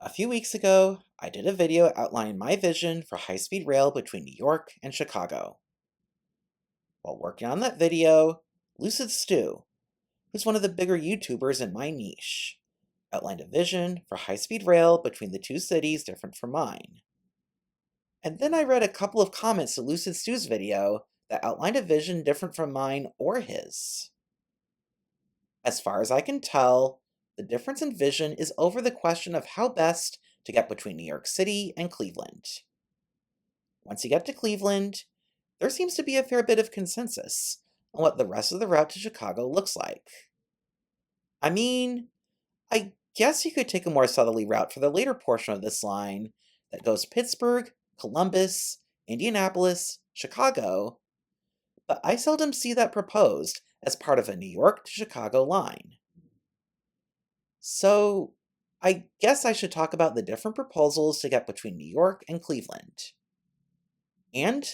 A few weeks ago, I did a video outlining my vision for high-speed rail between New York and Chicago. While working on that video, Lucid Stew, who's one of the bigger YouTubers in my niche, outlined a vision for high-speed rail between the two cities different from mine. And then I read a couple of comments to Lucid Stew's video that outlined a vision different from mine or his. As far as I can tell, the difference in vision is over the question of how best to get between New York City and Cleveland. Once you get to Cleveland, there seems to be a fair bit of consensus on what the rest of the route to Chicago looks like. I mean, I guess you could take a more southerly route for the later portion of this line that goes Pittsburgh, Columbus, Indianapolis, Chicago, but I seldom see that proposed as part of a New York to Chicago line. So, I guess I should talk about the different proposals to get between New York and Cleveland. And,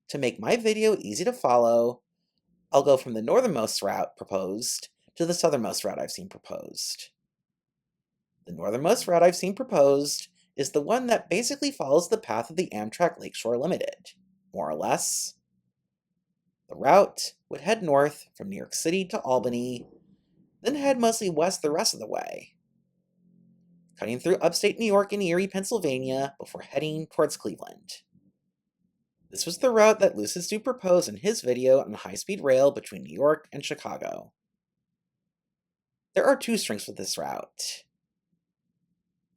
to make my video easy to follow, I'll go from the northernmost route proposed to the southernmost route I've seen proposed. The northernmost route I've seen proposed is the one that basically follows the path of the Amtrak Lakeshore Limited, more or less. The route would head north from New York City to Albany, then head mostly west the rest of the way, cutting through upstate New York and Erie, Pennsylvania, before heading towards Cleveland. This was the route that Lucid Stew proposed in his video on high-speed rail between New York and Chicago. There are two strengths with this route.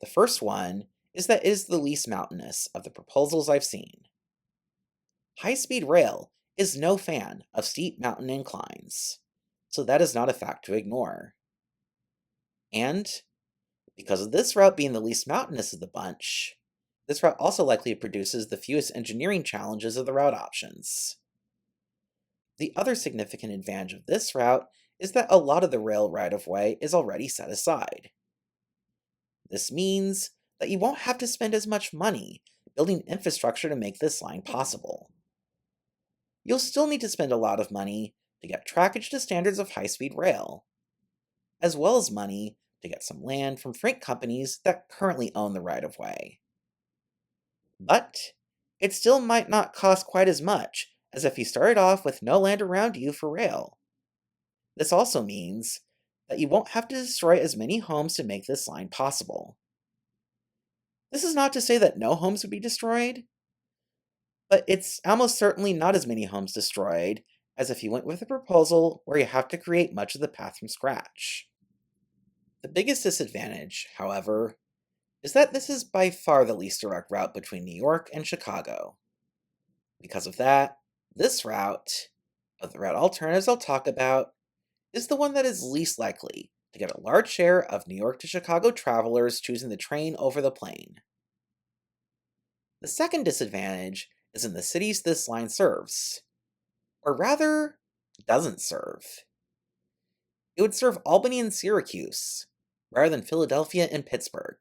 The first one is that it is the least mountainous of the proposals I've seen. High-speed rail is no fan of steep mountain inclines, so that is not a fact to ignore. And, because of this route being the least mountainous of the bunch, this route also likely produces the fewest engineering challenges of the route options. The other significant advantage of this route is that a lot of the rail right-of-way is already set aside. This means that you won't have to spend as much money building infrastructure to make this line possible. You'll still need to spend a lot of money to get trackage to standards of high-speed rail, as well as money to get some land from freight companies that currently own the right-of-way. But it still might not cost quite as much as if you started off with no land around you for rail. This also means that you won't have to destroy as many homes to make this line possible. This is not to say that no homes would be destroyed, but it's almost certainly not as many homes destroyed as if you went with a proposal where you have to create much of the path from scratch. The biggest disadvantage, however, is that this is by far the least direct route between New York and Chicago. Because of that, this route, of the route alternatives I'll talk about, is the one that is least likely to get a large share of New York to Chicago travelers choosing the train over the plane. The second disadvantage is in the cities this line serves, or rather, doesn't serve. It would serve Albany and Syracuse, rather than Philadelphia and Pittsburgh.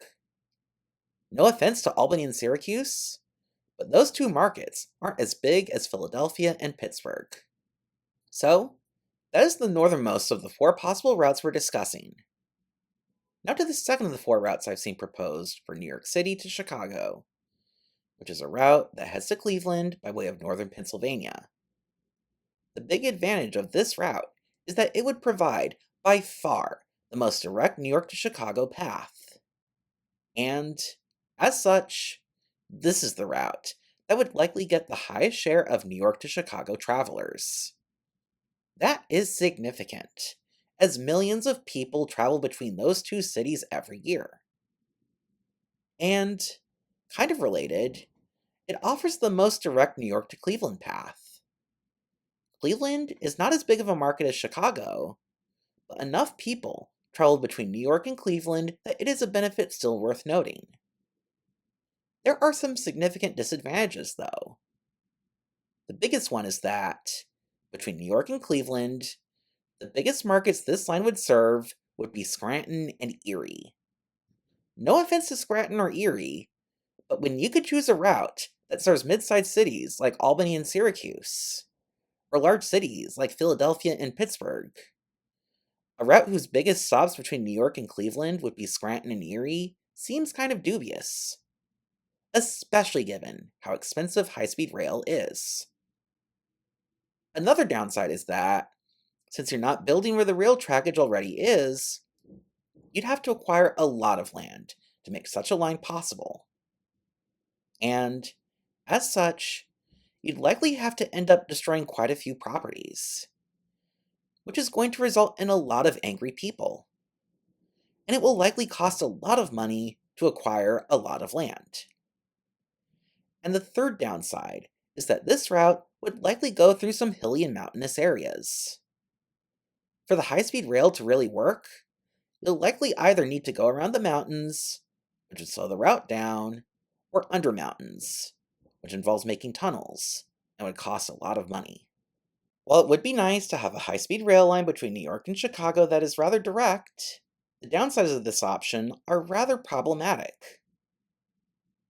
No offense to Albany and Syracuse, but those two markets aren't as big as Philadelphia and Pittsburgh. So, that is the northernmost of the four possible routes we're discussing. Now to the second of the four routes I've seen proposed for New York City to Chicago, which is a route that heads to Cleveland by way of northern Pennsylvania. The big advantage of this route is that it would provide, by far, the most direct New York to Chicago path. And, as such, this is the route that would likely get the highest share of New York to Chicago travelers. That is significant, as millions of people travel between those two cities every year. And, kind of related, it offers the most direct New York to Cleveland path. Cleveland is not as big of a market as Chicago, but enough people travel between New York and Cleveland that it is a benefit still worth noting. There are some significant disadvantages, though. The biggest one is that, between New York and Cleveland, the biggest markets this line would serve would be Scranton and Erie. No offense to Scranton or Erie, but when you could choose a route that serves mid-sized cities like Albany and Syracuse, or large cities like Philadelphia and Pittsburgh, a route whose biggest stops between New York and Cleveland would be Scranton and Erie seems kind of dubious, especially given how expensive high-speed rail is. Another downside is that, since you're not building where the rail trackage already is, you'd have to acquire a lot of land to make such a line possible. And, as such, you'd likely have to end up destroying quite a few properties, which is going to result in a lot of angry people. And it will likely cost a lot of money to acquire a lot of land. And the third downside is that this route would likely go through some hilly and mountainous areas. For the high-speed rail to really work, you'll likely either need to go around the mountains, which would slow the route down, or under mountains, which involves making tunnels, and would cost a lot of money. While it would be nice to have a high-speed rail line between New York and Chicago that is rather direct, the downsides of this option are rather problematic.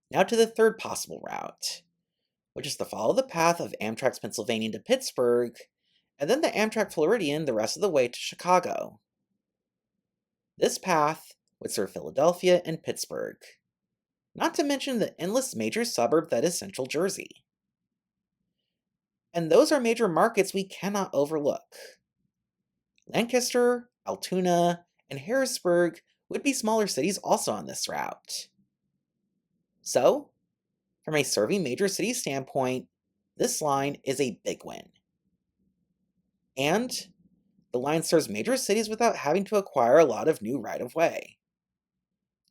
Now to the third possible route, which is to follow the path of Amtrak's Pennsylvania to Pittsburgh, and then the Amtrak Floridian the rest of the way to Chicago. This path would serve Philadelphia and Pittsburgh, not to mention the endless major suburb that is Central Jersey. And those are major markets we cannot overlook. Lancaster, Altoona, and Harrisburg would be smaller cities also on this route. So, from a serving major city standpoint, this line is a big win. And the line serves major cities without having to acquire a lot of new right-of-way.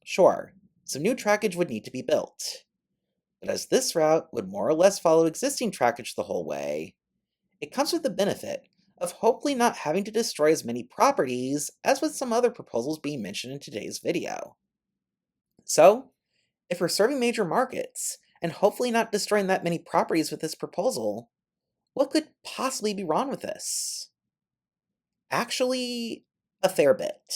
Sure, some new trackage would need to be built, but as this route would more or less follow existing trackage the whole way, it comes with the benefit of hopefully not having to destroy as many properties as with some other proposals being mentioned in today's video. So, if we're serving major markets, and hopefully not destroying that many properties with this proposal, what could possibly be wrong with this? Actually, a fair bit.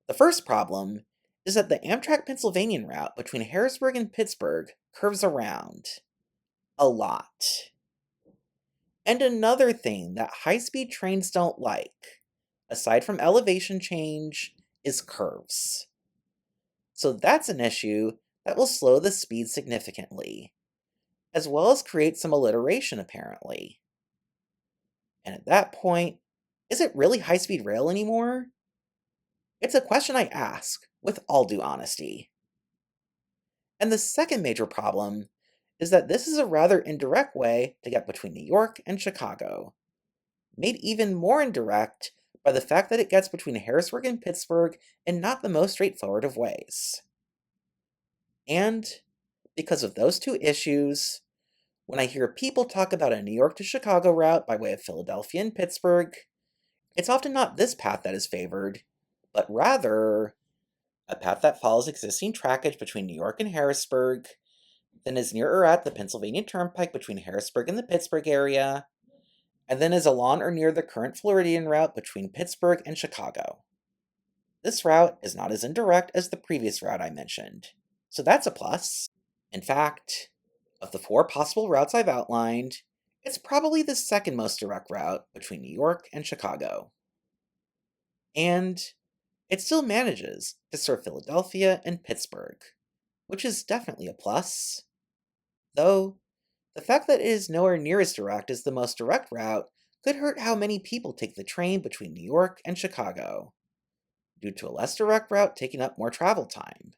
The first problem is that the Amtrak Pennsylvanian route between Harrisburg and Pittsburgh curves around. A lot. And another thing that high-speed trains don't like, aside from elevation change, is curves. So that's an issue that will slow the speed significantly, as well as create some alliteration apparently. And at that point, is it really high-speed rail anymore? It's a question I ask, with all due honesty. And the second major problem is that this is a rather indirect way to get between New York and Chicago, made even more indirect by the fact that it gets between Harrisburg and Pittsburgh in not the most straightforward of ways. And because of those two issues, when I hear people talk about a New York to Chicago route by way of Philadelphia and Pittsburgh, it's often not this path that is favored, but rather a path that follows existing trackage between New York and Harrisburg, then is near or at the Pennsylvania Turnpike between Harrisburg and the Pittsburgh area, and then is along or near the current Floridian route between Pittsburgh and Chicago. This route is not as indirect as the previous route I mentioned, so that's a plus. In fact, of the 4 possible routes I've outlined, it's probably the second most direct route between New York and Chicago. And it still manages to serve Philadelphia and Pittsburgh, which is definitely a plus. Though, the fact that it is nowhere near as direct as the most direct route could hurt how many people take the train between New York and Chicago, due to a less direct route taking up more travel time.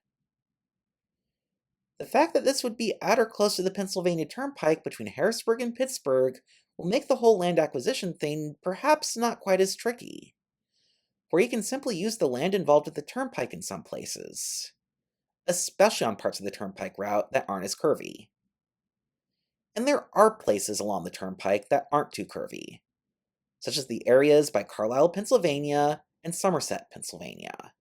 The fact that this would be at or close to the Pennsylvania Turnpike between Harrisburg and Pittsburgh will make the whole land acquisition thing perhaps not quite as tricky, where you can simply use the land involved with the turnpike in some places, especially on parts of the turnpike route that aren't as curvy. And there are places along the turnpike that aren't too curvy, such as the areas by Carlisle, Pennsylvania, and Somerset, Pennsylvania.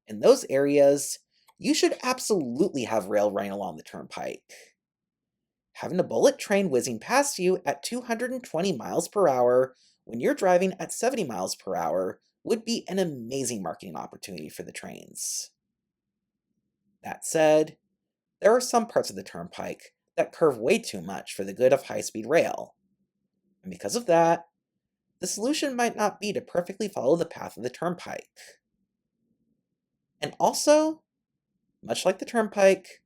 In those areas, you should absolutely have rail running along the turnpike. Having a bullet train whizzing past you at 220 miles per hour when you're driving at 70 miles per hour would be an amazing marketing opportunity for the trains. That said, there are some parts of the turnpike that curve way too much for the good of high-speed rail. And because of that, the solution might not be to perfectly follow the path of the turnpike. And also, much like the Turnpike,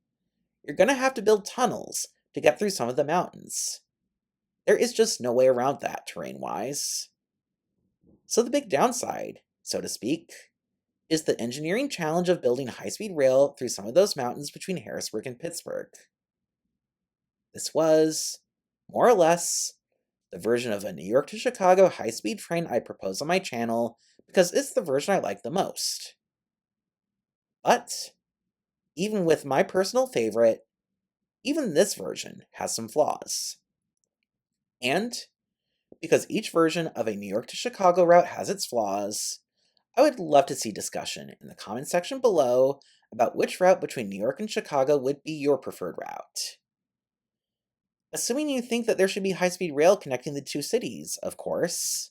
you're going to have to build tunnels to get through some of the mountains. There is just no way around that terrain-wise. So the big downside, so to speak, is the engineering challenge of building high-speed rail through some of those mountains between Harrisburg and Pittsburgh. This was, more or less, the version of a New York to Chicago high-speed train I propose on my channel because it's the version I like the most. But, even with my personal favorite, even this version has some flaws. And, because each version of a New York to Chicago route has its flaws, I would love to see discussion in the comment section below about which route between New York and Chicago would be your preferred route. Assuming you think that there should be high-speed rail connecting the two cities, of course,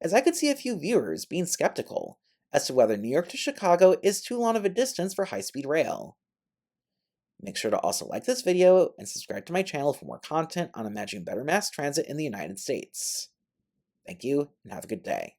as I could see a few viewers being skeptical as to whether New York to Chicago is too long of a distance for high-speed rail. Make sure to also like this video and subscribe to my channel for more content on imagining better mass transit in the United States. Thank you, and have a good day.